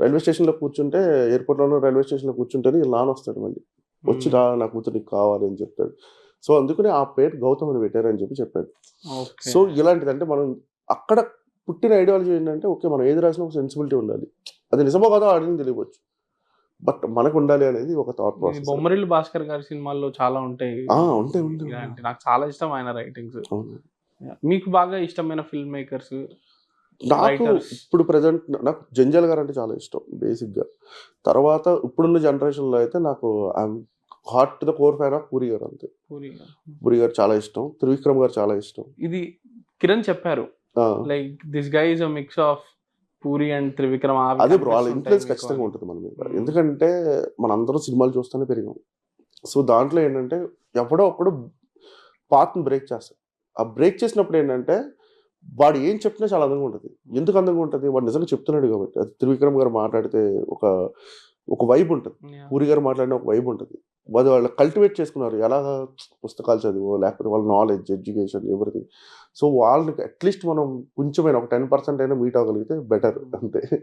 Railway స్టేషన్లో కూర్చుంటే, ఎయిర్పోర్ట్లోనూ railway స్టేషన్లో కూర్చుంటేనే వీళ్ళ నాన్న వస్తాడు మళ్ళీ. వచ్చి రా నా కూతురు నీకు కావాలి అని చెప్తాడు. సో అందుకనే ఆ పేరు గౌతమ్ అని పెట్టారని చెప్పాడు. సో ఇలాంటిదంటే మనం అక్కడ పుట్టిన ఐడియాలజీ ఏంటంటే ఓకే మనం ఏది రాసినా ఒక సెన్సిబిలిటీ ఉండాలి. అది నిజమో కాదో ఆడిని తెలియవచ్చు. బట్ మనకు ఉండాలి అనేది ఒక థాట్ ప్రాసెస్. బొమ్మరిల్లు భాస్కర్ గారి సినిమాల్లో చాలా ఉంటాయి. ఉంటాయి. నాకు చాలా ఇష్టం ఆయన రైటింగ్స్. మీకు బాగా ఇష్టమైన ఫిల్మ్ మేకర్స్? నాకు ఇప్పుడు ప్రెజెంట్ నాకు జంజాల్ గారు అంటే చాలా ఇష్టం బేసిక్గా. తర్వాత ఇప్పుడున్న జనరేషన్లో అయితే నాకు heart to the core fan of puri గారు అంతే. పూరి గారు చాలా ఇష్టం. త్రివిక్రమ్ గారు చాలా ఇష్టం. ఇది కిరణ్ చెప్పారు like this guy is a mix of puri and Trivikram. అదే బ్రో వాళ్ళ ఇన్ఫ్లుయెన్స్ ఖచ్చితంగా ఉంటుంది మన మీద. ఎందుకంటే మనందరం సినిమాలు చూస్తూనే పెరిగాం. సో దాంట్లో ఏంటంటే ఎవడో ఒకడు పాత్ని బ్రేక్ చేస్తాడు. ఆ బ్రేక్ చేసినప్పుడు ఏంటంటే వాడు ఏం చెప్పినా చాలా అందంగా ఉంటుంది. ఎందుకు అందంగా ఉంటుంది? వాడు నిజంగా చెప్తున్నాడు కాబట్టి. అది త్రివిక్రమ్ గారు మాట్లాడితే ఒక వైబ్ ఉంటుంది. పూరి గారు మాట్లాడిన ఒక వైబ్ ఉంటుంది. వాళ్ళు కల్టివేట్ చేసుకున్నారు. ఎలాగా పుస్తకాలు చదివో లేకపోతే వాళ్ళ నాలెడ్జ్, ఎడ్యుకేషన్ ఎవ్రీథింగ్. సో వాళ్ళకి అట్లీస్ట్ మనం కొంచెమైనా ఒక 10% అయినా మీట్ అవ్వగలిగితే బెటర్ అంతే.